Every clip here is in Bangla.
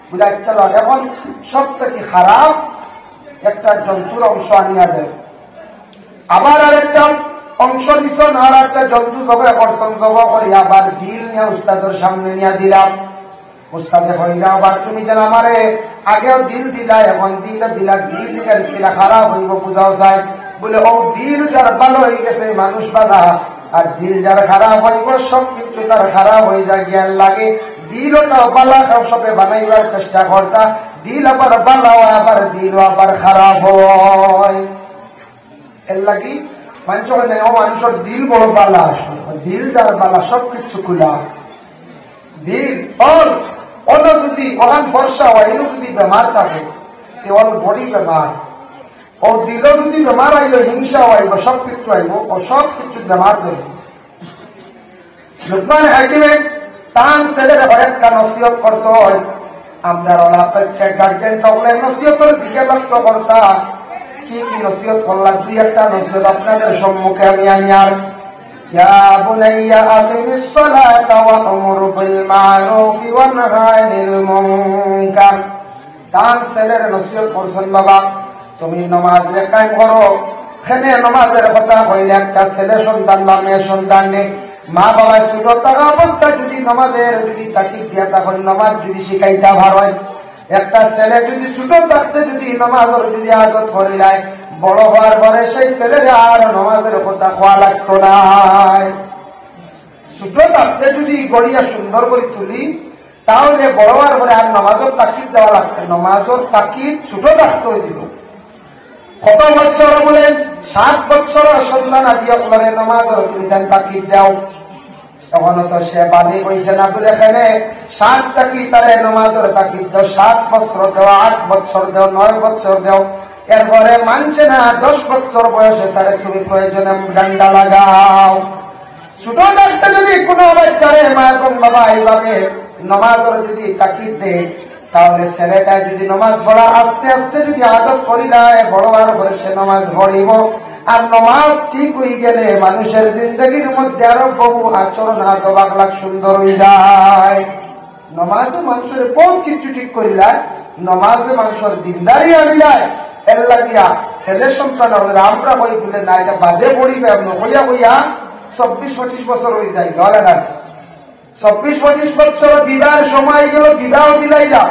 বুঝা চলো এখন সব থেকে খারাপ একটা জন্তুর অংশ আনিয়া দেন, আবার আর একটা অংশ নিছন, আর একটা জন্তু জবে করছেন, জব করি আবার দিল নিয়ে উস্তাদের সামনে নিয়ে দিলাম। উস্তাদে হইলা আবার তুমি যেন আমারে আগেও দিল দিলা, এখন দিল দিলা, দিল দিলেন কিলা খারাপ হইব বুঝাও যায়। বলে ও দিল যার ভালো হয়ে গেছে মানুষ বালা, আর দিল যার খারাপ হইব সব কিছু তার খারাপ হয়ে যায়। জ্ঞান লাগে দিল ওটা বালা সবে বানাইবার চেষ্টা করতা, দিল আবার বালা হয়, আবার দিল আবার খারাপ হয়। এর লাগি মানুষ মানুষের দিল বড় বালা, দিল যার বালা সবকিছু খুলা দিল। অন্য যদি ওখান ফর্সা হয়, এনে যদি বেমার থাকে ওর বডি বেমার, ও দিল যদি বেমার আইল হিংসা আইব, সবকিছু আইব, ও সব কিছু বেমার ধরব। লুকমান হাকিমে তার ছেলের একটা নসিহত করত, আমরা প্রত্যেক গার্জেন তখন নসিহতের দিকে লক্ষ্য করতা। কি কি নসিহত করলাম, দুই একটা নসিহত আপনাদের সম্মুখে আমি আনি। আর ইয়া বুনাইয়া আকিমিস সালাতা ওয়া আমুর বিল মারুফ ওয়া নাহি আনিল মুনকার। তার ছেলের নসিহত করছেন, বাবা তুমি নামাজ কায়েম করো। এখানে নামাজের কথা কইলে একটা ছেলে সন্তান বা মেয়ে সন্তান নেই, মা বাবা ছোট থাকা অবস্থায় যদি নামাজের যদি তাকিদ দিয়া তখন নামাজ যদি শিখাইতা ভার হয়। একটা ছেলে যদি ছোট থাকতে যদি নামাজের যদি আদত করিলায়, বড় হওয়ার পরে সেই ছেলের আর নামাজের কথা খোয়া লাগতো না। ছোট থাকতে যদি গড়িয়া সুন্দর করে তুলি, তাহলে বড় হওয়ার পরে আর নামাজের তাকিদ দেওয়া লাগতো। নামাজের তাকিদ ছোট থাকতে হয়েছিল। কত বৎসর বলে 7 বৎসর সন্তান আদিয়া করে নামাজের তুমি তাকিদ দাও, তখনও তো সে বাদে হয়েছে না। বলে এখানে 7 তাকিদ তারে নামাজের তাকিদ দাও, 7 বৎসর দেও, 8 বৎসর দেও, 9 বৎসর দেও। এরপরে মানছে না, 10 বৎসর বয়সে তারে তুমি প্রয়োজনে ডান্ডা লাগাও। ছোট থাকতে যদি কোনো বাচ্চারে মা এবং বাবা এইভাবে নামাজের যদি তাকিদ দেয়, তাহলে ছেলেটা যদি নামাজ পড়া আস্তে আস্তে যদি আদত করিলায়, বড় বড় করে সে নামাজ পড়িব। আর নামাজ ঠিক হয়ে গেলে মানুষের জিন্দগির মধ্যে আরো বহু আচরণ আদব আখলাক সুন্দর হয়ে যায়। নামাজে মানুষের বহু কিছু ঠিক করিলায়, নামাজে মানুষের দিনদারি আনিলায়। এর লাগিয়া ছেলে সন্তান আমরা হই বলে না, এটা বাদে পড়িবে হইয়া হইয়া 24-25 বছর হয়ে যায়। গলে না 24-25 বছর বিবাহের সময় গেল, বিবাহ দিলাইলা।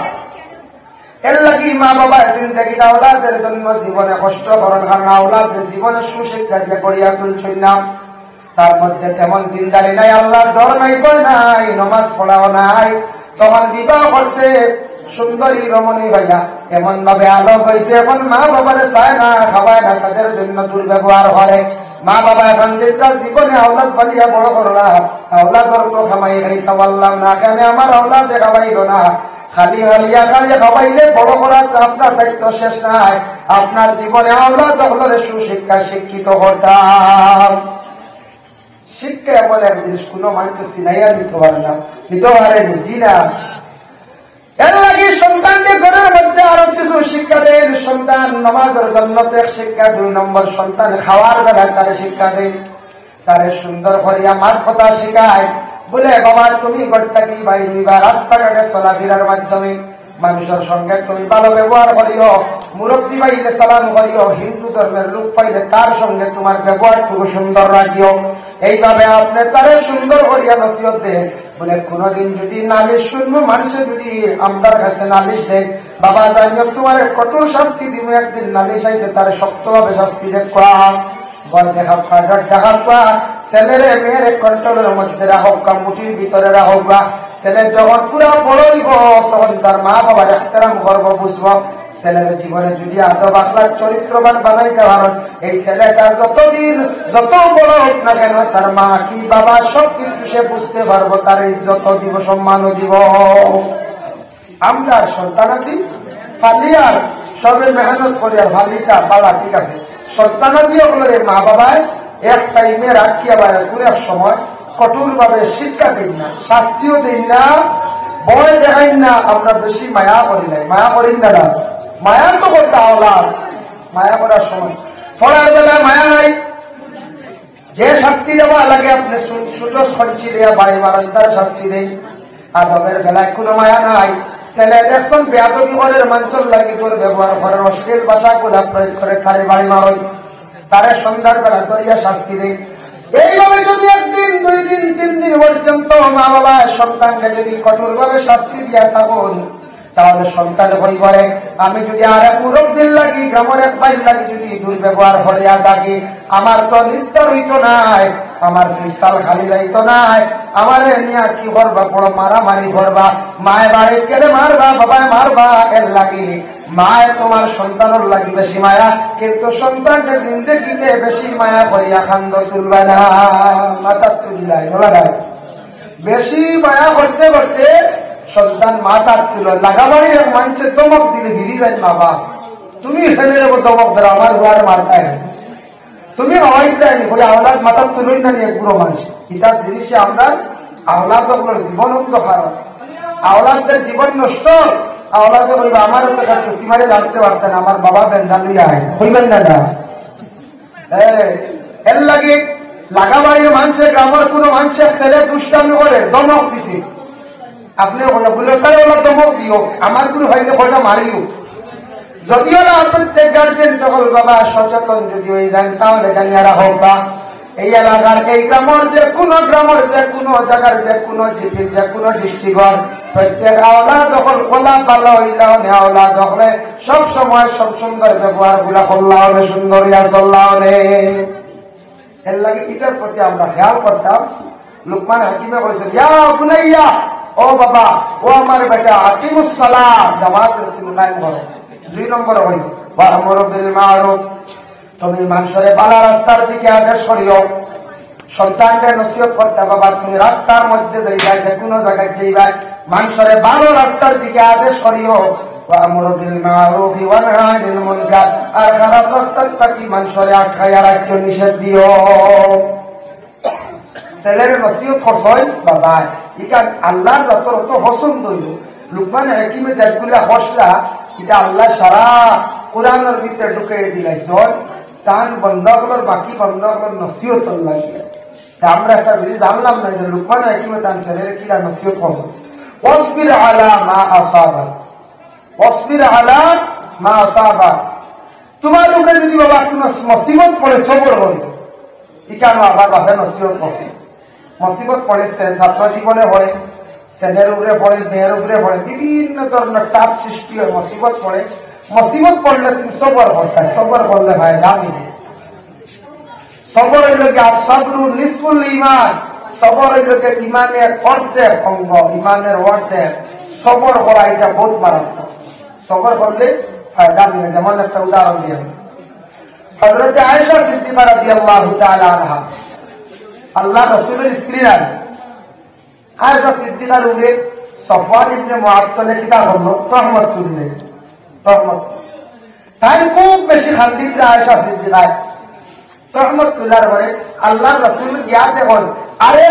এর লাগি মা বাবা জিন্দগির আওলাদের জন্য জীবনে কষ্ট করেন, কারণ আওলাদের জীবনে সুশিক্ষা দিয়ে করিয়া তুলছই না। তার মধ্যে তেমন দিনদারি নাই, আল্লাহর ডর নাই, ভয় নাই, নমাজ পড়াও নাই। তখন বিবাহ করছে সুন্দরী রমণী ভাইয়া, এমন ভাবে আলোক হয়েছে, এখন মা বাবারে চায় না, খাওয়ায় না, তাদের জন্য দুর্ব্যবহার করে। মা বাবা এখন যেটা জীবনে আওলাদ পালিয়া বড় করলাম, আওলাদর তো খামাই খাইতে পারলাম না, কেন আমার আওলাদে খাওয়াইল না। খালি হালিয়া খালি খাওয়াইলে বড় করার আপনার দায়িত্ব শেষ নাই। আপনার জীবনে আওলাদ হলে সুশিক্ষা শিক্ষিত করতাম। শিক্ষা এমন এক জিনিস কোনো মানুষ চিনাইয়া দিতে পারে না, দিতে পারে জি না। এর লাগে সন্তানকে ঘরের মধ্যে আরো কিছু শিক্ষা দেন। সন্তান নামাজের জন্য শিক্ষা, 2 নম্বর সন্তান খাওয়ার বেলায় তারে শিক্ষা দেন, তারে সুন্দর করিয়া মার কথা শিখায়। বলে বাবা তুমি ঘর থাকি বাইরে হইবা, রাস্তাঘাটে চলাফেরার মাধ্যমে মানুষের সঙ্গে তুমি ভালো ব্যবহার করিও, মুরব্বী পাইলে সালাম করিও, হিন্দু ধর্মের লোক পাইলে তার সঙ্গে তোমার ব্যবহার খুব সুন্দর রাখিও। এইভাবে আপনি তারে সুন্দর করিয়া নসিহত দেন। বলে কোনদিন যদি নালিশ শুনবো, মানুষের যদি আমার কাছে নালিশ দেয়, বাবা জানিও তোমার কঠোর শাস্তি দিব। একদিন নালিশ আইছে, তার শক্তভাবে শাস্তি দেখা, বল দেখা দেখা, ছেলেরে মেয়েরে কন্ট্রোলের মধ্যে রাখা, মুঠির ভিতরে রাখা। ছেলে যখন পুরা বড় হইব, তখন তার মা বাবার এহতেরাম করব, বুঝব। ছেলের জীবনে যদি আদব আখলাক চরিত্রবান বানাইতে পারেন, এই ছেলেটা যতদিন যত বড় হোক না কেন, তার মা কি বাবা সব কিছু সে বুঝতে পারবো, তার ইজ্জত দিব, সম্মানও দিব। আমরা সন্তানাদি ফালি আর সবে মেহনত করি আর ফালিটা পালা, ঠিক আছে। সন্তানাদি হলে মা বাবায় এক টাইমে রাখিয়া বাইরে করার সময় কঠোর ভাবে শিক্ষা দিন না, শাস্তিও দিন না, ভয় দেখাই না। আমরা বেশি মায়া করি নাই, মায়া করি না। মায়া তো করতে আওলাদ, মায়া করার সময় পড়ার বেলায় মায়া নাই। যে শাস্তি দেওয়া লাগে আপনি সুযোগ সঞ্চি দেওয়া বাড়ি বারান্দার শাস্তি দেন। আদবের বেলায় কোনো মায়া নাই। ছেলে দেখছেন বেয়াদবি করে মানুষের লাগি ব্যবহার করে অশ্লীল ভাষা গুলা প্রয়োগ করে খালি বাড়ি মারই তারে সন্ধ্যার বেলা ধরিয়া শাস্তি দেয়। এইভাবে যদি একদিন 2 দিন 3 দিন পর্যন্ত মা বাবা সন্তানকে যদি কঠোর ভাবে শাস্তি দিয়া থাকুন তাহলে সন্তান হই করে আমি যদি আর এক মুরব্বীর লাগি গ্রামের এক ভাইয়ের লাগি যদি দুর্ব্যবহার করিয়া থাকি আমার তো নিস্তার হইতো নাই, আমার ফিরসাল খালি যাইতো নাই। আমার নিয়ে আর কি করবা, বড় মারামারি করবা, মায়ের বাড়ি গেলে মারবা, বাবায় মারবা, এর লাগি মায়ের তোমার সন্তানের লাগি বেশি মায়া, কিন্তু সন্তানকে জিন্দগিতে বেশি মায়া করিয়া খান্দ তুলবে না, মাথা তুললাই লাগাই বেশি মায়া করতে করতে সন্তান মাথার তুলো লাগাবাড়ি মানুষের দমক দিলে ভিড়ি যায় বাবা তুমি এখানে দমক ধরো আমার ঘরে মারতায় তুমি হওয়াইটাই ওই আওলাদ মাথার তুলোই না নিয়ে পুরো মানুষ ইটার জিনিসে আমরা আওলাদ জীবন অন্ধকার আওলাদদের জীবন নষ্ট আওলাদে কইবা আমার টুকি মারে জানতে পারতেন আমার বাবা বেন্দা লইয়া আয় হইবেন না না এর লাগে লাগাবাড়ির মানুষের গ্রামের কোনো মানুষের ছেলে দুষ্টামি করে দমক দিছে আপনি বলে দমক দিও আমার গুরু ভাইলে কয়টা মারিও যদিও না প্রত্যেক গার্জেন তখন বাবা সচেতন যদি হয়ে যান তাহলে জানিয়ে রাখো বা এই এলাকার এই গ্রামের যে কোনো জায়গার যে কোনো জিপির যে কোনো ডিস্ট্রিক্টর প্রত্যেক আওলা দখল কোলা ভালো হইলাও নেওয়ালা দখলে সব সময় সব সুন্দর ব্যবহার গুলা করলাও নে সুন্দর ইয়া চললাও নে এর লাগে এটার প্রতি আমরা খেয়াল করতাম। লুকমান হাকিমে কইছেন ইয়া বুনাইয়া ও বাবা ও আমার বেটা আকিমুস সালাত জামাতের তুমি কায়েম করো। 2 নম্বর হই ওয়া'মুরু বিল মা'রুফ তুমি মানুষের ভালো রাস্তার দিকে আদেশ করিও। সন্তানকে নসিহত করতে বাবা তুমি রাস্তার মধ্যে যাইবা যে কোনো জায়গায় যাইবা মানুষের ভালো রাস্তার দিকে আদেশ করিও। ওয়া'মুরু বিল মা'রুফ ওয়া নাহি আনিল মুনকার আর খারাপ রাস্তার থেকে মানুষের আটকাইয়া রাখতে নিষেধ দিও। ছেলের নসিহত করছই বাবা ইকা আল্লাহর যত পছন্দ হইল। লুকমান হাকিমে যেগুলা হসলা এটা আল্লাহ সারা কোরআনের ভিতরে ঢুকে দিলাইছ তান বন্ধগুলোর বাকি বন্ধগুলোর নসিহত লাগিয়ে আমরা একটা জিনিস জানলাম না যে লুকমান হাকিমে তান ছেলের কিরা নসিহত করবো ওয়াসবির আলা মা আসাবা ওয়াসবির আলা মা আসাবা তোমার উপরে যদি বাবা কোনো মুসিবত পড়ে সবর করি ইকানো আবার বাপে নসিহত করছে মুসিবত পড়ে ছাত্র জীবনে হয় ছেলের উপরে পড়ে মেয়ের উপরে পড়ে বিভিন্ন ধরনের চাপ সৃষ্টি হয় মুসিবত পড়ে মুসিবত পড়লে তুমি সবর করতে সবর করলে ভাই দামি সবর হইল কি আসাবরু নিসফুল ঈমান সবর হইল কি ঈমানের অর্ধেক অঙ্গ ঈমানের অর্ধেক সবর করা এটা বহুত মারাত্মক সবর করলে ফায়দা মিলে। যেমন একটা উদাহরণ দিয়ে হযরত আয়েশা সিদ্দিকা রাদিয়াল্লাহু তাআলা আনহা আল্লাহ রাসূলের স্ত্রী নাম আয়েশা সিদ্দিকার উপরে সফওয়ান ইবনে মুআত্তালে কিতাব হলো রহমাতুল্লাহ রহমত তাই খুব বেশি খান্দিতে আয়েশা সিদ্দিকা রহমাতুল্লাহর পরে আল্লাহ রাসূল গিয়াতে হল আরে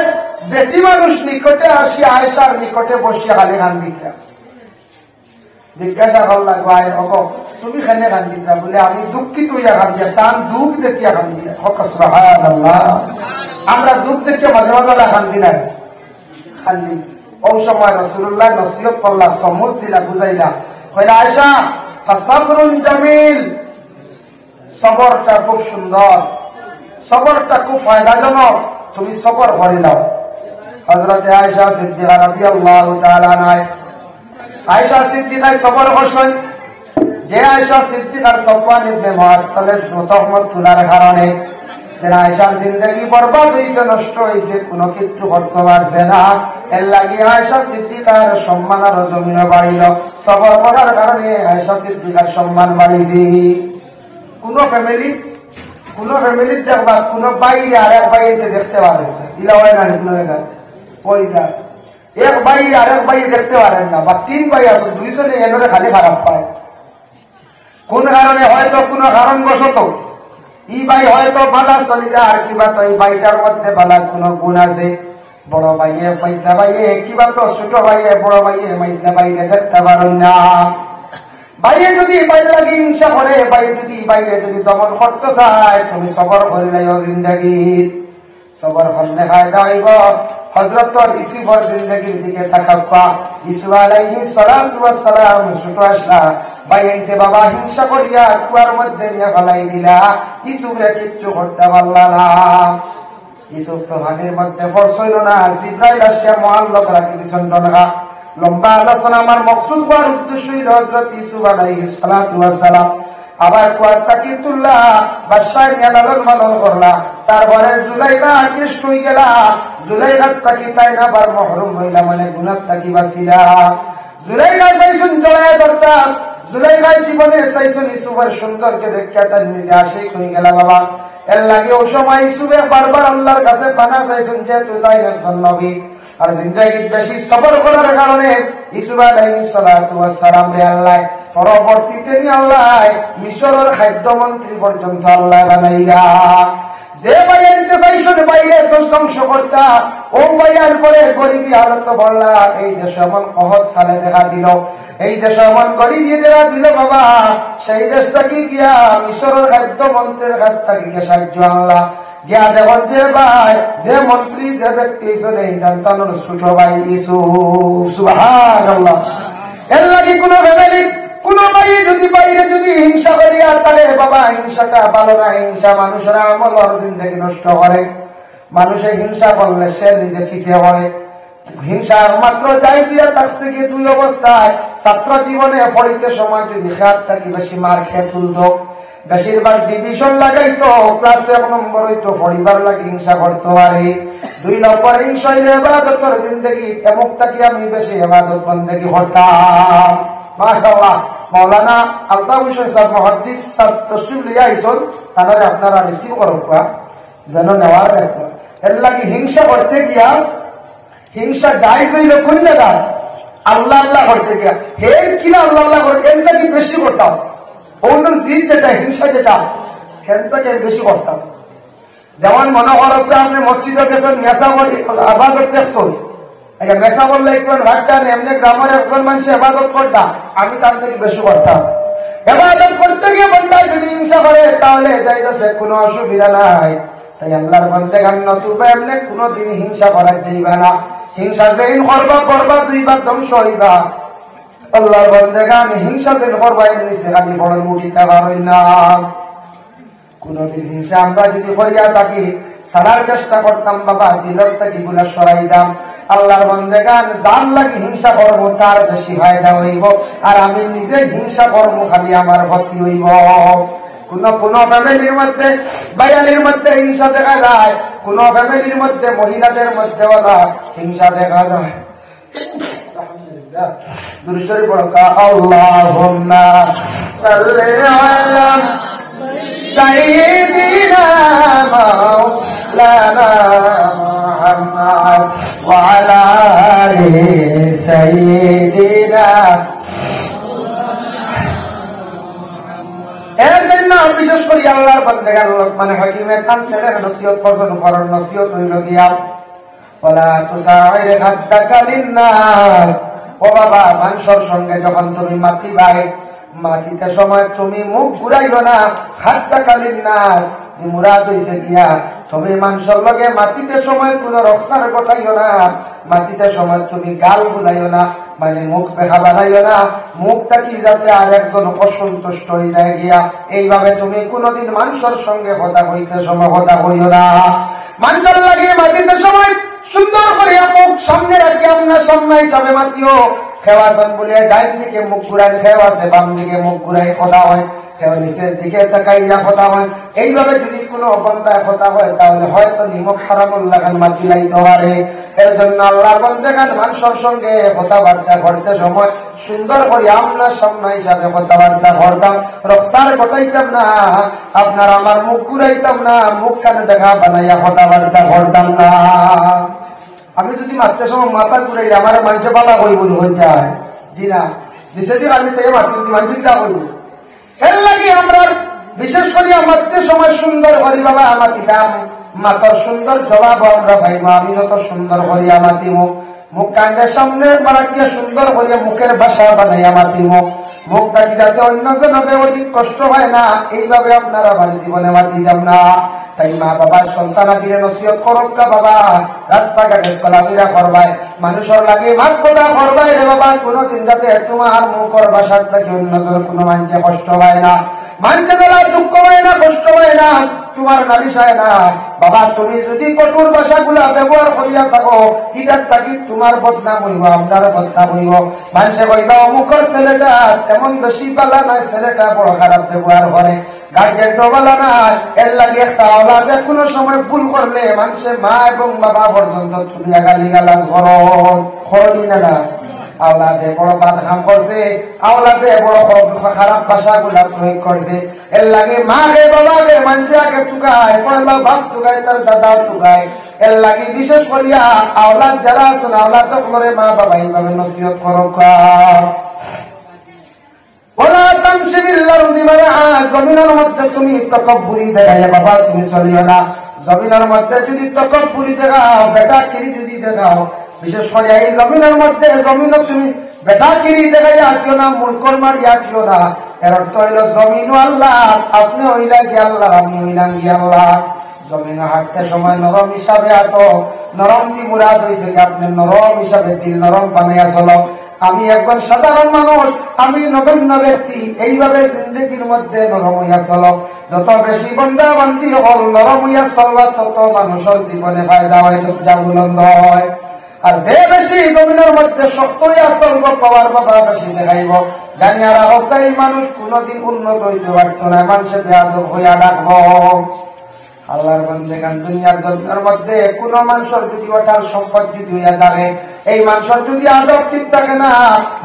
বেটি মানুষ নিকটে আসি আয়েশার নিকটে বসে খালি খান্দিতা জিজ্ঞাসা করলাম ভাই তুমি খানে খান্দিতা বলে আমি দুঃখিত হইয়া খান্দিয়া তার দুঃখ দেখিয়া খান্দিয়া সুবহানাল্লাহ আমরা দুঃখ দেখে মাঝে মাঝে খান্দি নাই খান্দি ওই সময় রাসূলুল্লাহ নসিহত করলা সমজ দিলা বুঝাইলা কইলা আয়েশা ফাসাবরুন জামিল সবরটা খুব সুন্দর সবরটা খুব ফায়দাজনক তুমি সবর করে নাও। হযরত আয়েশা সিদ্দিকা রাদিয়াল্লাহু তাআলা আনহা আয়েশা সিদ্দিকা সবর করছেন যে আয়েশা সিদ্দিকার সফওয়ান ইবনে মুআত্তালের তহমত তোলার কারণে যে আয়েশার জিন্দেগি বরবাদ হয়েছে নষ্ট হয়েছে কোনো কিছু করতে পারছে না এর লাগে আয়েশা সিদ্দিকার সম্মান আরো জমিনে বাড়িল সবর করার কারণে আয়েশা সিদ্দিকার সম্মান বাড়িয়েছে। কোন ফ্যামিলি দেখবা কোন বাইরে আর এক বাইরে দেখতে পারেন না ইলা হয় না কোনো জায়গায় ওই যা এক বাইরে আর এক বাইরে দেখতে পারেন না বা 3 ভাই আছে দুইজনে এনে খালি খারাপ পায় কোন কারণে হয়তো কোনো কারণবশত ই ভাই হয়তো বালা চলে যায় আর কিবা তো এই ভাইটার মধ্যে বালা কোনো গুণ আছে বড় ভাইয়ে মাইজা ভাইয়ে কিবা তো ছোট ভাইয়ে বড় ভাইয়ে মাইজা ভাইয়ে দেখতে পারেন না ভাইয়ে যদি বাইরে লাগে হিংসা করে ভাই যদি বাইরে যদি দমন করতে চায় তুমি সবর করে নাই জিন্দগি সবর হন্নে ফায়দা হইব। হযরত ইউসুফের জিন্দেগির দিকে তাকাবা। ইউসুফ আলাইহিস সালাতু ওয়াস সালাম ছোট আসলা বাইনতে বাবা হিংসা করিয়া কুয়ার মধ্যে নিয়ে ফেলাই দিলা। ইউসুফরে কিচ্ছু করতে পারলা না। ইউসুফ তো পানির মধ্যে পড়ছিল না। জিবরাইল আসিয়া মুআল্লাক রাখি দিছেন না। লম্বা আলোচনা আমার মকসুদ হওয়ার উদ্দেশ্য হযরত ইউসুফ আলাইহিস সালাতু ওয়াস সালাম আবার কুয়ার তাকি তুললা, বাদশাহ নিয়ে লালন পালন করলা। তারপরে জুলাইখা আকৃষ্ট হয়ে গেলা। জুলাইখার তাকি তাই না বার মহরুম হইলা, মানে গুনাহ তাকি বাঁচিলা। জুলাইখা চাইছুন জড়ায় ধরতাম। জুলাইখার জীবনে চাইছুন ইউসুফের সৌন্দর্য দেখে তার নিজে আশিক হয়ে গেলা বাবা। এর লাগে ও সময় ইউসুফে বারবার আল্লাহর কাছে পানা চাইছুন যে তুই তাই একজন নবী। আর জিন্দেগির বেশি সবর করার কারণে ইউসুফ আলাইহিস সালাতু ওয়াস সালাম রে আল্লাহ পরবর্তীতে নি আল্লাহ মিশরের খাদ্যমন্ত্রী পর্যন্ত আল্লাহ বানাইলা। যে বাইয়ানতে চাইছুন বাইরে দোষ ধ্বংস করতা, ও বাইয়ার পরে গরিবী হালত বললা। এই দেশে এমন কহত সালে দেখা দিল, এই দেশে এমন গরিবী দেখা দিল বাবা। সেই দেশটাকে গিয়া মিশরের খাদ্যমন্ত্রীর কাছ থেকে সাহায্য আল্লাহ গিয়া দেখুন যে ভাই যে মন্ত্রী যে ব্যক্তি এই সন্তানের ছোট ভাই ইউসুফ। সুবহানাল্লাহ। এর লাগে কোন ফ্যামিলি কোন ভাই যদি বাইরে যদি হিংসা করিয়া তাহলে বাবা হিংসাটা ভালো না। হিংসা মানুষের আমল জিন্দেগি নষ্ট করে। মানুষের হিংসা করলে সে নিজে পিছিয়ে পড়ে। হিংসা মাত্র যাই দিয়া তার থেকে দুই অবস্থায় ছাত্র জীবনে পড়িতে সময় যদি খেয়াল থাকি বেশি মার খেয়ে তুলত, বেশিরভাগ ডিভিশন লাগাইতো, ক্লাস 1 নম্বর হইতো, পরিবার লাগে হিংসা করতে পারে। 2 নম্বর হিংসা হইলে ইবাদতের জিন্দেগি এমক থাকি আমি বেশি ইবাদত বন্দেগি করতাম। মাশাআল্লাহ। মাওলানা আলতাফ হোসেন সাহেব মুহাদ্দিস সাহেব তশরিফ লিয়া আইছেন, তাহলে আপনারা রিসিভ করবা যেন নেওয়ার রাখবা। এর লাগে হিংসা করতে গিয়া হিংসা জায়েজ হইল কোন জায়গায়? আল্লাহ আল্লাহ করতে গিয়া। হের কিনা আল্লাহ আল্লাহ করতে এর থেকে বেশি করতাম। ওজন জিদ যেটা হিংসা যেটা হের থেকে বেশি করতাম। যেমন মনে করো আপনি মসজিদে গেছেন মেসা বলি আবাদত দেখছেন, মেসা বললে একটু ভাগটান এমনি গ্রামের একজন মানুষ আবাদত করতাম, আমি তার থেকে বেশি করতাম। আবাদত করতে গিয়ে বলতাম যদি হিংসা করে তাহলে যাইতেছে কোনো অসুবিধা নাই। তাই আল্লাহর বান্দাগান নতুবা এমনি কোনদিন হিংসা করা যাইবা না। হিংসা যেদিন করবা করবা দুইবার ধ্বংস হইবা। আল্লাহর বান্দাগান হিংসা যেদিন করবা এমনি সেখানে বড় উঠিতে পারই না। কোনদিন হিংসা আমরা যদি করিয়া থাকি ছাড়ার চেষ্টা করতাম বাবা, দিলের থেকে গুলা সরাই দাম। আল্লাহর বান্দাগান যার লাগি হিংসা করব তার বেশি ফায়দা হইব, আর আমি নিজে হিংসা করব খালি আমার ক্ষতি হইব। কোন ফ্যামিলির মধ্যে বায়ালির মধ্যে হিংসা দেখা যায়, কোন ফ্যামিলির মধ্যে মহিলাদের মধ্যে হিংসা দেখা যায়। দুরুদ পড়ো আল্লাহুম্মা সাল্লি আলা সাইয়্যিদিনা মাওলানা মুহাম্মদ ওয়া আলা আলি সাইয়্যিদিনা। এর জন্য বিশেষ করে আল্লাহর বান্দাগান লোকমান হাকিমের কানসেলের নসিহত করছেন, ফরজ নসিহত হইল গিয়া ওয়ালা তুসাইর খাদ্দাকা লিন্নাস। ও বাবা, মানুষের সঙ্গে যখন তুমি মাতিবাই, মাতিতে সময় তুমি মুখ ঘুরাইও না। খাদ্দাকা লিন্নাস মুরাদ হইছে গিয়া তুমি মানুষের লগে মাতিতে সময় কোন রক্ষার ঘটাইও না। মাতিতে সময় তুমি গাল ফুলাইও না, মানে মুখ দেখা বানাইও না। মুখটা কি যাতে আর একজন অসন্তুষ্ট হয়ে যায় গিয়া এইভাবে তুমি কোনদিন মানুষের সঙ্গে কথা কইতে সময় কথা কইও না। মানুষের লাগে মাতিতে সময় সুন্দর করে মুখ সামনে রাখি আপনার সামনে হিসাবে মাতিও। খেওয়াছেন বলে ডাইন দিকে মুখ ঘুরাই, খেওয়াছে বাম দিকে মুখ ঘুরাই কথা হয়, নিচের দিকে তাকাইয়া কথা হয়। এইভাবে যদি কোনো অপন্থায় কথা হয় তাহলে হয়তো নিমক হারামুল্লাহ খান মাতি লাইতে পারে। এর জন্য আল্লাহর বান্দাগান মানুষের সঙ্গে কথাবার্তা করতে সময় সুন্দর করে আপনার সামনে হিসাবে কথাবার্তা করতাম, রক্ষার ঘটাইতাম না, আপনার আমার মুখ ঘুরাইতাম না, মুখ কানে দেখা বানাইয়া কথাবার্তা করতাম না। আমি যদি মারতে সময় মাথা ঘুরাই আমার মানুষে বাধা কইব হয়ে যায়, জি না দিছে যে আমি সে মাতি মানুষ যা কইব। এর লাগে আমরা বিশেষ করে মারতে সময় সুন্দর করি বাবা মাতিতাম, মাতার সুন্দর জবাব আমরা ভাইব। আমি যত সুন্দর করিয়া মাতিব, মুখ কান্ডের সামনে মারাকিয়া সুন্দর করিয়া মুখের ভাষা বানাইয়া মাতিব, মুখটাকে যাতে অন্য জনবে অধিক কষ্ট হয় না, এইভাবে আপনারা আমার জীবনে মাতিতাম না। তাই মা বাবা সন্তানাদিরে নসিহত করক্কা বাবা রাস্তাঘাটে চলাফেরা করবাই মানুষের লাগে মাত কথা করবাই রে বাবা কোনদিন যাতে তোমার মুখর বাসার থেকে অন্যজন কোনো মানুষে কষ্ট পায় না মানুষে যারা দুঃখ পায় না কষ্ট পায় না তোমার নালিশায় না বাবা তুমি যদি কঠোর ভাষাগুলা ব্যবহার করিয়া থাকো ইটার থাকি তোমার বদনাম হইব আপনার বদনাম হইব মানুষে কইবা অমুখর ছেলেটা তেমন বেশি পালা নাই ছেলেটা বড় খারাপ ব্যবহার করে গার্জেন ডোবালা না এর লাগে একটা আওলাদে কোনো সময় ভুল করলে মানুষে মা এবং বাবা পর্যন্ত তুমি গালি গালাজ করবি না আওলাদে বড় বাদ হাম করছে আওলাদে বড় খারাপ ভাষা গুলা প্রয়োগ করছে এর লাগে মা রে বাবা রে মানুষে আগে টুকায় পয়লা বাপ টুকায় তার দাদা টুকায় এর লাগে বিশেষ করিয়া আওলাদ যারা আছেন আওলাদ করে মা বাবা এইভাবে নসিহত করো জমিনের মধ্যে তুমি তকব্বুরি দেখাইয়া বাবা তুমি চলিও না জমিনের মধ্যে যদি তকব্বুরি দেখাও বেটাকিরি যদি দেখাও বিশেষ করে এই জমিনের মধ্যে জমিন তুমি বেটাকিরি দেখাইয়া আটিও না মূর্খর মারিয়া আটিও না এর অর্থ হইল জমিন আল্লাহ আপনি হইলা গিয়ে আল্লাহ আমি হইলাম গিয়ে আল্লাহ জমিন হাঁটতে সময় নরম হিসাবে আটো নরম দি মুরাদ হয়েছে কি আপনি নরম হিসাবে দিল নরম বানাইয়া চলো আমি একজন সাধারণ মানুষ আমি নগণ্য ব্যক্তি এইভাবে জিন্দগির মধ্যে নরম হইয়া চলো যত বেশি বন্ধা বান্ধি হল নরম হইয়া চলবা তত মানুষের জীবনে ফায়দা হয় যা বুলন্দ হয় আর যে বেশি জমিনের মধ্যে শক্ত হইয়া চলব পাওয়ার বাবা বেশি দেখাইব জানি আর এই মানুষ কোনদিন উন্নত হইতে পারত না মানুষের বেয়াদব হইয়া ডাকব আল্লাহর বান্দাগান দুনিয়ার জমিনের মধ্যে কোন মানুষের যদি ওটার সম্পদ যদি হইয়া থাকে এই মানুষের যদি আদব ঠিক থাকে না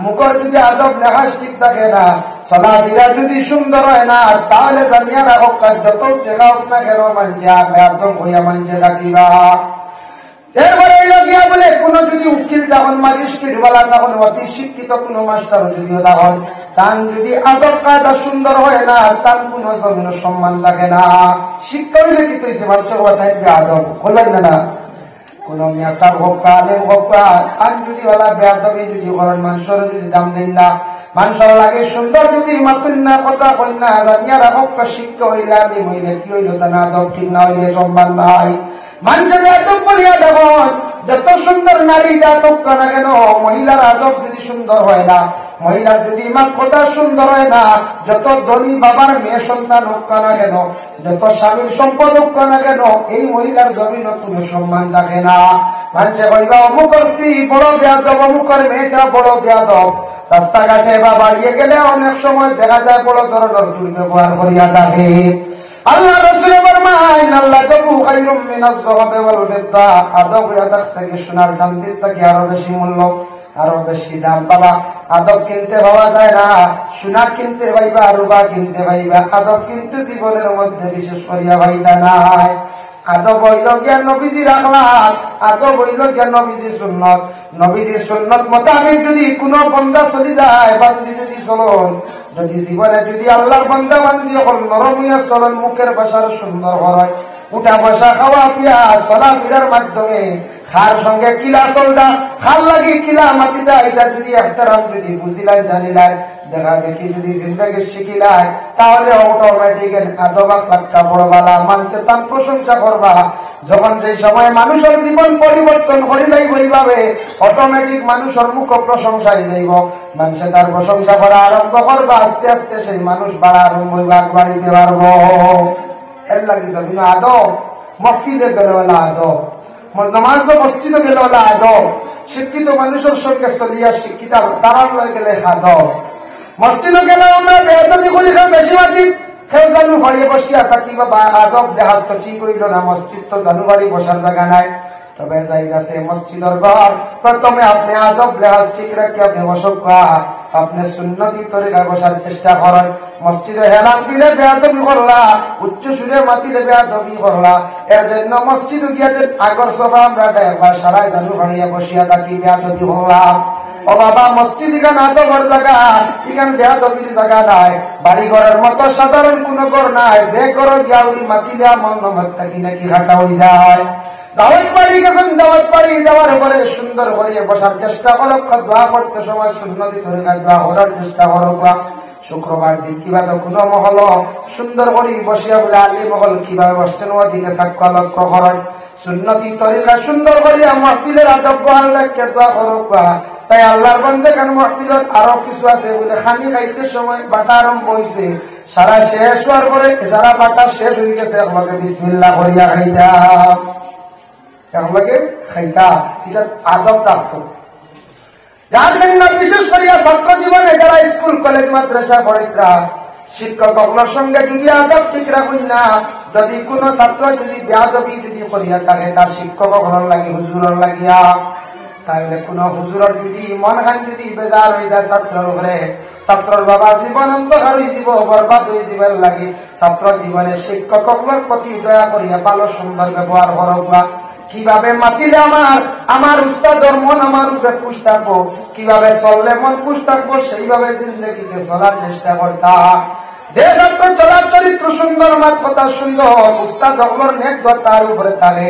মুখের যদি আদব লেখাস ঠিক থাকে না চলাফেরা যদি সুন্দর হয় না তাহলে জানিয়া রাখো যত টেকা হোক না কেন মানছে আদব হইয়া মানছে রাখিবা এরপরে গিয়া বলে কোন যদি উকিল তখন ম্যাজিস্ট্রেট বলা তখন অতি শিক্ষিত কোন মাস্টার যদিও তখন তার যদি আদব কায়দা সুন্দর হয় না তার কোন জমিনের সম্মান থাকে না শিক্ষা হইলে কি কইছে মানুষের কথা আদব বলবেন না কোন মেসাব হোক আলেম হোক তার যদি বলা বেয়াদবি যদি করেন মানুষের যদি দাম দেন না মানুষের লাগে সুন্দর যদি মাতুন না কথা কই না জানিয়া রাখক শিক্ষা হইলে আলিম হইলে কি হইল তা না আদব ঠিক না হইলে সম্মান নাই মানুষের আদব বলিয়া দেখুন যত সুন্দর নারী জাতক না কেন মহিলার আদব যদি সুন্দর হয় না মহিলার যদি মা কথা সুন্দর হয় না যত ধনী বাবার মেয়ে সন্তান হোক না কেন যত স্বামীর সম্পদ হোক না কেন এই মহিলার জমিন কোন সম্মান থাকে না মানুষে কইবা অমুকর স্ত্রী বড় বেয়াদব অমুকর মেয়েটা বড় বেয়াদব রাস্তাঘাটে বা বাড়িয়ে গেলে অনেক সময় দেখা যায় বড় ধরনের দুর্ব্যবহার করিয়া থাকে আল্লাহ রাসূল ফরমায় আল্লাহ তাবু খায়রুম মিনাজ যাহাব ওয়াল ফিদ্দা আদব ইয়াদাস থেকে সোনার চাঁদির থেকে আরো বেশি মূল্য আরো বেশি দাম বাবা আদব কিনতে পাওয়া যায় না সোনা কিনতে পাইবা রূপা কিনতে পাইবা আদব কিনতে জীবনের মধ্যে বিশেষ করিয়া পাইতা নাই আদব হইল জ্ঞান নবীজির আখলাক আদব হইল জ্ঞান নবীজির সুন্নত নবীজির সুন্নত মোতাবেক যদি কোনো বন্দা চলি যায় বান্দি যদি চলন যদি জীবনে যদি আল্লাহর বান্দা বান্দি হল নরম হইয়া চলন মুখের ভাষার সুন্দর হয় উঠা বসা খাওয়া পিয়া চলাফেরার মাধ্যমে খার সঙ্গে কিলা চলটা খার লাগি কিলা মাতিটা এটা যদি এহতারাম যদি বুঝিলাই জানিলাই দেখা দেখি যদি জিন্দগি শিখিলাই তাহলে অটোমেটিক আদব আখলাকটা বড় বালা মানছে তার প্রশংসা করবা যখন যে সময় মানুষের জীবন পরিবর্তন করিলাই বইভাবে অটোমেটিক মানুষের মুখ প্রশংসায় যাইব মানুষে তার প্রশংসা করা আরম্ভ করবা আস্তে আস্তে সেই মানুষ বাড়া আরম্ভ হইবা বাড়িতে পারবো এর লাগে যাবি না আদব মফিলে গেলে আদব নামাজ মসজিদে গেলে আদব শিক্ষিত মানুষের সঙ্গে চলিয়া শিক্ষিত তারার লয়ে গেলে আদব মসজিদে গেলে আমরা বেয়াদবি করি বেশি মাতি খেল জানু বাড়িয়ে বসিয়া থাকি বা আদব দেহাজ তো ঠিক হইল না মসজিদ তো জানু বাড়ি বসার জায়গা নাই তবে যাই আছে মসজিদের ঘর প্রথমে আপনি আদব লেহাজ ঠিক রাখি আপনি বসক আপনি সুন্নতি তরিকায় বসার চেষ্টা করেন মসজিদে হেলান দিলে বেয়াদবি করলা উচ্চ সুরে মাতিলে বেয়াদবি করলা এর জন্য মসজিদ গিয়াতে আগর সভা আমরা একবার সারাই জানু বাড়িয়ে বসিয়া থাকি বেয়াদবি করলাম ও বাবা মসজিদ এখানে আদবের জায়গা এখানে বেয়াদবির জায়গা নাই বাড়ি ঘরের মতো সাধারণ কোন ঘর নাই যে ঘর গিয়া উনি মাতিলে মন থাকি নাকি হাঁটা হয়ে যায় দাওয়াত বাড়ি গেছেন দাওয়াত বাড়ি যাওয়ার পরে সুন্দর করে বসার চেষ্টা করো দোয়া করতে সময় সুন্নতি তরিকা দোয়া করার চেষ্টা করো শুক্রবার দিন কিভাবে কোন মহল সুন্দর করে বসিয়া বলে আলী মহল কিভাবে বসছেন ওদিকে সাক্ষ্য লক্ষ্য করেন সুন্নতি তরিকা সুন্দর করিয়া মাহফিলের আদব আল্লাহকে দোয়া করবা। তাই আল্লাহর বান্দা কেন মাহফিলত আরো কিছু আছে বলে খানি খাইতে সময় বাটা আরম্ভ হয়েছে, সারা শেষ হওয়ার পরে সারা বাটা শেষ হয়ে গেছে, আমাকে বিসমিল্লাহ করিয়া খাইতাম, আমাকে খাইতাম, এটা আদব থাকতো। যার জন্য বিশেষ করিয়া ছাত্র জীবনে যারা স্কুল কলেজ মাদ্রাসা পড়াইতরা শিক্ষকগুলোর সঙ্গে যদি আদব ঠিক রাখুন না, যদি কোন ছাত্র যদি বেয়াদবি যদি করিয়া থাকে তার শিক্ষকগুলোর লাগি হুজুরের লাগিয়া, তাহলে কোন হুজুরের যদি মন খান যদি বেজার হয়ে যায় ছাত্রের উপরে, ছাত্রর বাবা জীবন অন্ধকার হয়ে যাব, বরবাদ হয়ে যাবার লাগে। ছাত্র জীবনে শিক্ষকগুলোর প্রতি দয়া করিয়া ভালো সুন্দর ব্যবহার করবা। কিভাবে মাতিলে আমার উস্তাদর মন আমার উপরে খুশ থাকবো, কিভাবে চললে মন খুশ থাকবো, সেইভাবে জিন্দগিতে চলার চেষ্টা করতা। যে ছাত্র চলার চরিত্র সুন্দর, মাত কথা সুন্দর, উস্তাদ হকলর নেক তার উপরে থাকে।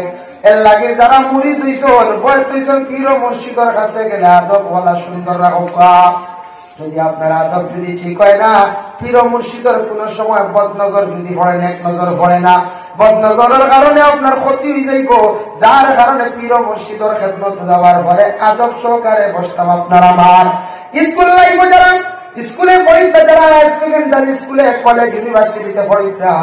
এর লাগে যারা মুড়ি দুইজন বয় দুইজন পীর ও মুর্শিদের কাছে গেলে আদব বলা সুন্দর রাখবা। যদি আপনার আদব যদি ঠিক হয় না, পীর ও মুর্শিদের কোন সময় বদনজর যদি পড়ে না, এক নজর পড়ে না, বদনজরের কারণে আপনার ক্ষতি হয়ে যাইব। যার কারণে পীর ও মুর্শিদের খেদমত যাওয়ার পরে আদব সহকারে বসতাম আপনার আমার। স্কুল লাইফ যারা স্কুলে পড়িতে, যারা সেকেন্ডারি স্কুলে কলেজ ইউনিভার্সিটিতে পড়িতরা,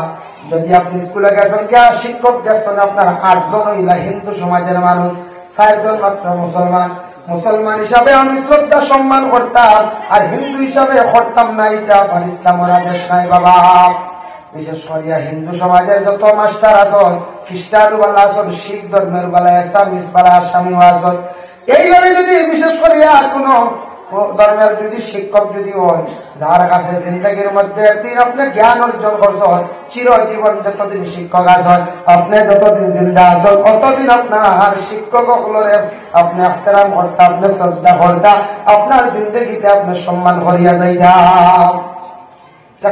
যদি আপনি স্কুলে গেছেন গিয়া শিক্ষক গেছেন আপনার 8 জন হইলা হিন্দু সমাজের মানুষ, 4 জন মাত্র মুসলমান। মুসলমান হিসাবে আমি শ্রদ্ধা সম্মান করতাম, আর হিন্দু হিসাবে করতাম না, এটা আমার ইসলামের আদেশ নাই বাবা। বিশেষ করিয়া হিন্দু সমাজের যত মাস্টার আছেন, খ্রিস্টান বালা আছেন, শিখ ধর্মের বালা, আসামিস বালা, আসামিও আছেন, এইভাবে যদি বিশেষ করিয়া কোন ধর্মের যদি শিক্ষক যদি হয়, যার কাছে জিন্দগির মধ্যে একদিন আপনি জ্ঞান অর্জন করছেন, চিরজীবন যতদিন শিক্ষক আছেন, আপনি যতদিন জিন্দা আছেন, ততদিন আপনার শিক্ষক সকলের আপনি আহতেরাম করতা, আপনি শ্রদ্ধা করতা, আপনার জিন্দগিতে আপনি সম্মান করিয়া যাইতা,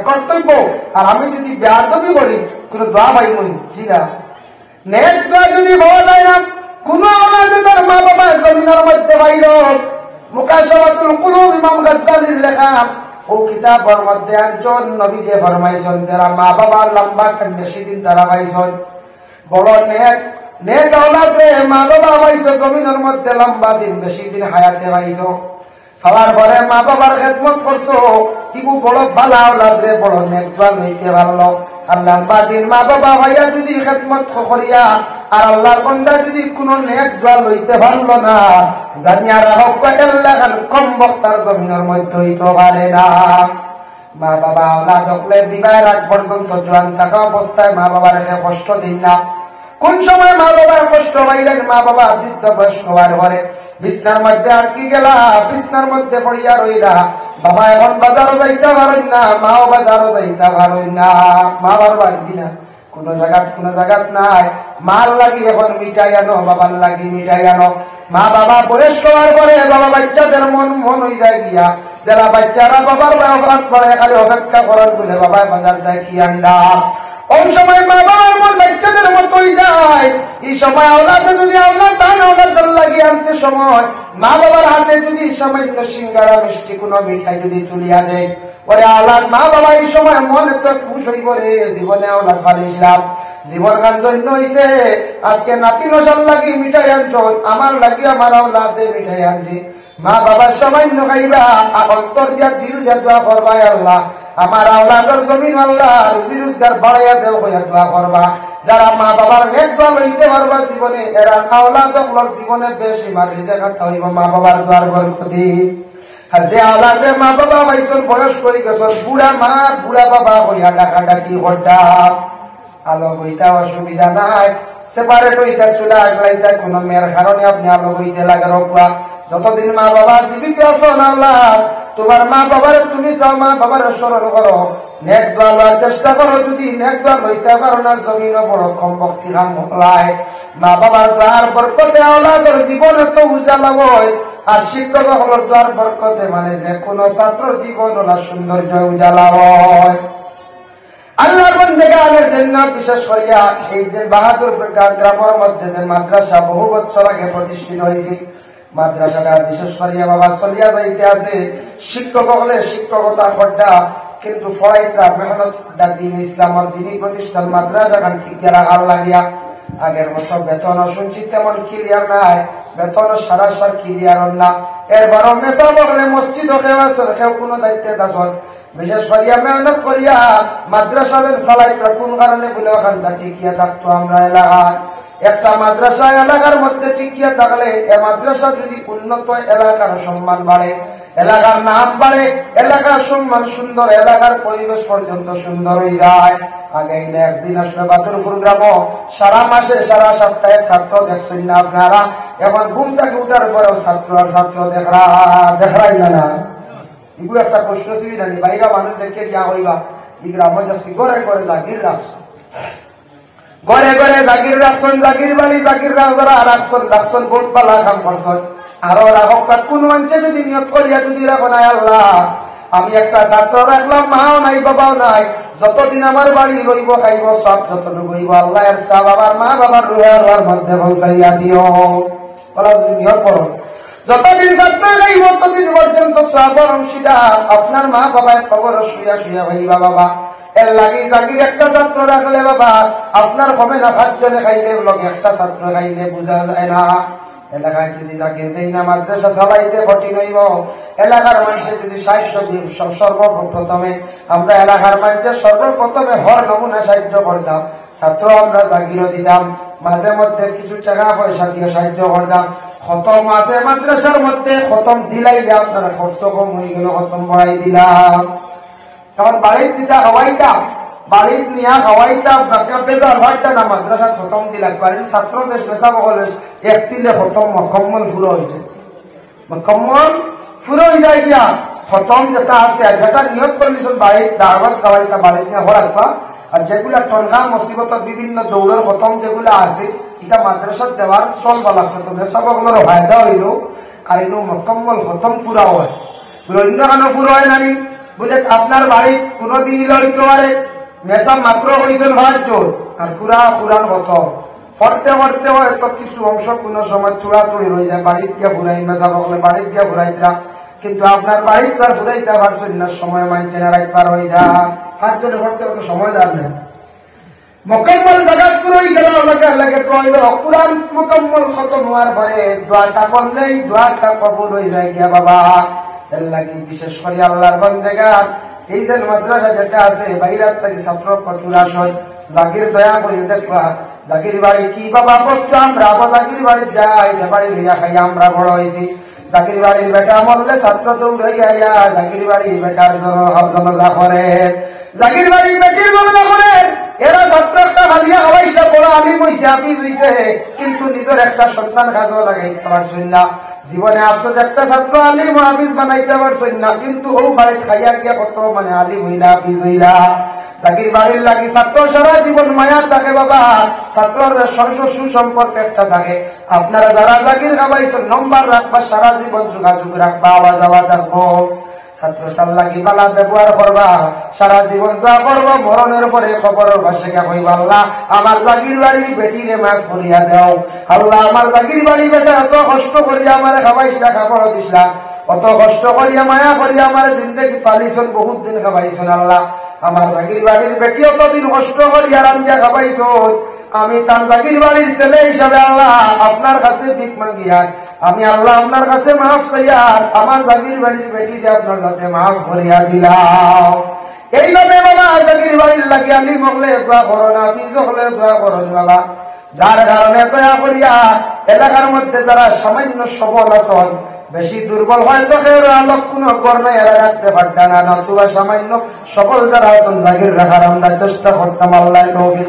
কর্তব্য। আর আমি যদি বেয়াদবি করি, কোন দোয়া পাই বলি জিরা নেক দোয়া যদি পাওয়া যায় না, কোন আমাদের তার মা বাবা জমিনের মধ্যে বাইর মুকাশাফাতুল কুলুব ইমাম গাজ্জালির লেখা ও কিতাবের মধ্যে একজন নবী যে ফরমাইছেন, যারা মা বাবা লম্বা বেশি দিন তারা পাইছেন, বড় নেক আওলাদ রে মা বাবা পাইছো জমিনের মধ্যে লম্বা দিন বেশি দিন হায়াতে পাইছো, খাওয়ার পরে মা বাবার খেদমত করছো, ইগু বড় ভালো আওলাদ রে, বড় নেক দোয়া লইতে পারলো। আর লম্বা দিন মা বাবা হইয়া যদি খেদমত করিয়া আর আল্লাহর বান্দা যদি কোন নেক দোয়া লইতে পারলো না, জানিয়া রাখো আল্লাহ কম বক্তার জমিনের মধ্যে হইতে পারে না। মা বাবা আওলাদ হকলে বিবাহের আগ পর্যন্ত জোয়ান থাকা অবস্থায় মা বাবার কষ্ট দিন না। কোন সময় মা বাবার কষ্ট পাইলেন, মা বাবা বৃদ্ধ বয়স্ক হওয়ার পরে বিছনার মধ্যে আটকে গেলা, বিছনার মধ্যে পড়িয়া রইলা, বাবা এখন বাজারও যাইতে পারেন না, মাও বাজারও যাইতে পারেন না, মা বাবার কিনা কোন জায়গাত নাই, মার লাগি এখন মিঠাই আনো, বাবার লাগি মিঠাই আনো। মা বাবা বয়স্ক হওয়ার পরে বাবা বাচ্চাদের মন হয়ে যায় গিয়া, যারা বাচ্চারা বাবার অপরাধ করে খালি অপেক্ষা করার বলে বাবায় বাজার দেয় কি আন্ডা। ওই সময় মা বাবার মন বাচ্চাদের মতোই যায়। এই সময় আওলাদে যদি আওলাদ তান আওলাদের লাগিয়ে আনতে সময় মা বাবার হাতে যদি সামান্য সিঙ্গারা মিষ্টি কোনো মিঠাই যদি তুলিয়া দেয়, পরে আওলাদ মা বাবা এই সময় মনে তো খুশ হই করে, জীবনে আওলাদ ফালিছিলাম, জীবন কান্দন্য হইছে, আজকে নাতি নসার লাগি মিঠাই আনছ, আমার লাগি আমার আওলাদে মিঠাই আনছি। মা বাবার সামান্য খাইবা, অন্তর দিয়া দিল দিয়া দোয়া করবা, আল্লাহ আমার আওলাদের জমিন আল্লাহ রুজি রোজগার বাড়াইয়া দেও হইয়া দোয়া করবা। যারা মা বাবার নেক দোয়া লইতে পারবা জীবনে, এরা আওলাদগুলোর জীবনে বেশি মার রিজেক আনতে হইব মা বাবার দোয়ার বরকতি। আর যে আওলাদে মা বাবা হইছেন বয়স করে গেছেন, বুড়া মা বুড়া বাবা হইয়া ডাকাডাকি হড্ডা, আলো হইতা অসুবিধা নাই, সেপারেট হইতা চুলা আগলাইতা কোনো মেয়ের কারণে আপনি আলো হইতে লাগে রোকা। যতদিন মা বাবা জীবিত আছেন আল্লাহ তোমার মা বাবার তুমি চাও, মা বাবার স্মরণ করো, নেক দোয়া লওয়ার চেষ্টা করো। যদি নেক দোয়া লইতে পারো না, জমিনও বড় কম ভক্তি খাম হলায়। মা বাবার দোয়ার বরকতে আওলাদের জীবনে তো উজালা হয়, আর শিক্ষক হলোর দোয়ার বরকতে মানে যে কোনো ছাত্র জীবন ওলা সৌন্দর্য উজালা হয়। আল্লাহর বান্দাদের জন্য বিশেষ করিয়া এই যে বাহাদুরপুর গ্রামের মধ্যে যে মাদ্রাসা বহু বছর আগে প্রতিষ্ঠিত হয়েছে, মাদ্রাসাটা বিশেষ করিয়া বাবা চলিয়া যাইতে আছে। শিক্ষক হলে শিক্ষকতা খড্ডা কিন্তু ফরাইটা মেহনত দিন ইসলামের দিনই প্রতিষ্ঠান মাদ্রাসা খান ঠিক রাখার লাগিয়া আগের মতো বেতন শুনছি তেমন ক্লিয়ার নাই, বেতন সারাসার ক্লিয়ার না। এরবারও মেসা বগলে মসজিদ কেউ কোনো দায়িত্বে থাকুন, বিশেষ করিয়া মেহনত করিয়া মাদ্রাসাদের সালাইটা কোন কারণে বলে ওখানটা টিকিয়া থাকতো আমরা এলাকায়। একটা মাদ্রাসা এলাকার মধ্যে টিকিয়া থাকলে এ মাদ্রাসা যদি উন্নত এলাকার সম্মান বাড়ে, এলাকার নাম বাড়ে, এলাকার সম্মান সুন্দর, এলাকার পরিবেশ পর্যন্ত সুন্দর হয়ে যায়। আগে একদিন আসলে বাদুরপুর গ্রাম সারা মাসে সারা সপ্তাহে ছাত্র দেখছেন না আপনারা, এখন ঘুম থেকে উঠার পরেও ছাত্র আর ছাত্র দেখাই না। এগুলো একটা প্রশ্ন ছিল জানি, বাইরা মানুষ দেখে যা হইবা এই গ্রামে যাচ্ছি ঘরে ঘরে জাগির রাখছো, ঘরে ঘরে জাগির রাখছেন, জাগির বাড়ি জাগির রাজারা রাখছেন বহুত পালা কাম করছেন। আরো রাখক কোন মানুষে যদি নিয়োগ করিয়া যদি রাখো নাই আল্লাহ, আমি একটা ছাত্র রাখলাম, মাও নাই বাবাও নাই, যতদিন আমার বাড়ি রইব খাইব সব যতটুকু হইব আল্লাহ এর সব আমার মা বাবার রুহের মধ্যে পৌঁছাইয়া দিও। বলা যদি নিয়োগ করো, যতদিন ছাত্র খাইব ততদিন পর্যন্ত সবার অংশীদার আপনার মা বাবার খবর শুয়া শুয়া হইবা বাবা। এর লাগে জাগির একটা ছাত্র রাখলে বাবা আপনার কমে না 5 জনে খাইলে লোক একটা ছাত্র খাইলে বোঝা যায় না। এলাকায় যদি জাগির দেই না মাদ্রাসা চালাইতে কঠিন হইব। এলাকার মানুষের যদি সাহায্য সর্বপ্রথমে আমরা এলাকার মানুষের সর্বপ্রথমে হর নমুনা সাহায্য করতাম, ছাত্র আমরা জাগিরও দিতাম, মাঝে মধ্যে কিছু টাকা পয়সা দিয়ে সাহায্য করতাম। খতম আছে মাদ্রাসার মধ্যে, খতম দিলাইলে আপনারা খরচ কম হয়ে গেল, খতম বাড়াই দিলাম। তখন বাড়ির দিতা হওয়াইতাম, বাড়ির নিয়া হওয়াইতাম, বেজার ভাড়টা না মাদ্রাসা খতম দিলাম। বাড়ির ছাত্র বেশ বেচা বগল এক দিলে খতম মকম্মল ফুরো হয়েছে, মকম্মল ফুরো হয়ে যায় গিয়া খতম যেটা আছে যেটা নিয়োগ করলিস বাড়ির দাওয়াত খাওয়াইতা বাড়ির নিয়ে হরাইবা। আর যেগুলা টনকা মুসিবতের বিভিন্ন দৌড়ের খতম যেগুলা আছে এটা মাদ্রাসা দেওয়ার চলবা লাগতো, তো বেচা বগলের ফায়দা হইল। আর এগুলো মকম্মল খতম ফুরা হয়, অন্য কেন ফুরো হয় নানি বলে আপনার বাড়ির কোনদিন লইতে পারে মেসা মাত্র হয়েছেন 5 জন আর পুরা পুরান খতম ফরতে ফরতে হয়তো কিছু অংশ কোন সময় চূড়াচুড়ি রয়ে যায়, বাড়ির দিয়ে ঘুরাই মেসা বগলে বাড়ির দিয়ে ঘুরাইতরা, কিন্তু আপনার বাড়ির তো আর ঘুরাইতে পারছেন না, সময় মানছে না, রাখবার হয়ে যায় 5 জনে ফরতে হতে সময় যাবে মোকাম্মল জায়গা পুরোই গেল লাগে পুরান মোকাম্মল খতম হওয়ার পরে দোয়াটা করলেই দোয়াটা কবুল হয়ে যায় গিয়া বাবা। এর লাগে বিশেষ করে আল্লাহর বান্দাগার এই যে মাদ্রাসা যেটা আছে বাইরের থেকে ছাত্র প্রচুর আসয়, জাগির দয়া করে দেখবা জাগির বাড়ি কি বাবা বস্তু আমরা আবার জাগির বাড়ি যাই, যে বাড়ি হইয়া খাই আমরা বড় হয়েছি। জাগির বাড়ির বেটা মরলে ছাত্র দৌড়াইয়া জাগির বাড়ির বেটার জনজা করে, জাগির বাড়ির বেটির জনজা করে। এরা ছাত্র একটা হালিয়া হওয়াইটা বড় আলিম হয়েছে, হাফিজ হয়েছে, কিন্তু নিজের একটা সন্তান কাজও লাগাইতে পারছেন না। জীবনে আফসোস একটা ছাত্র আলিম হাফিজ বানাইতে পারছেন না, কিন্তু ও বাড়ি খাইয়া গিয়া কত মানে আলিম হইলা হাফিজ হইলা। জাগির বাড়ির লাগি ছাত্র সারা জীবন মায়া থাকে বাবা, ছাত্রের সর্ব সুসম্পর্ক একটা থাকে। আপনারা যারা জাগির খাবাইছেন নম্বর রাখবা, সারা জীবন যোগাযোগ রাখবা, আওয়াজ আওয়াজ রাখবো। ছাত্রটার লাগি বালা ব্যবহার করবা, সারা জীবন দোয়া করবো, মরণের পরে খবরের ভাষে কইবা আল্লাহ আমার জাগির বাড়ির বেটিরে মাফ করিয়া দাও, আল্লাহ আমার জাগির বাড়ি বেটা এত কষ্ট করিয়া আমার খাবাইছিলা খাবার দিসলা, অত কষ্ট করিয়া মায়া করিয়া আমার জিন্দগি পালিছন, বহুত দিন খাবাইছন আল্লাহ আমার জাগির বাড়ির বেটি অতদিন কষ্ট করিয়া রান্ধিয়া খাবাইছন, আমি তার জাগির বাড়ির ছেলে হিসাবে আল্লাহ আপনার কাছে ভিক মাগিয়া আমি আল্লাহ আপনার কাছে মাফ চাইয়া আমার জাগির বাড়ির বেটিকে আপনার সাথে মাফ করিয়া দিলাম। এইভাবে বাবা জাগির বাড়ির লাগি আলিম হলে দোয়া করো না, বীজ হলে দোয়া করো বাবা। যার কারণে দয়া করিয়া এলাকার মধ্যে যারা সামান্য সবল আছেন, বেশি দুর্বল হয়তো কেউ আলোক কোনো কর্মে এরা রাখতে পারত না, নতুবা সামান্য সবল যারা আছেন জাগির রাখার আমরা চেষ্টা করতাম। আল্লাহ তৌফিক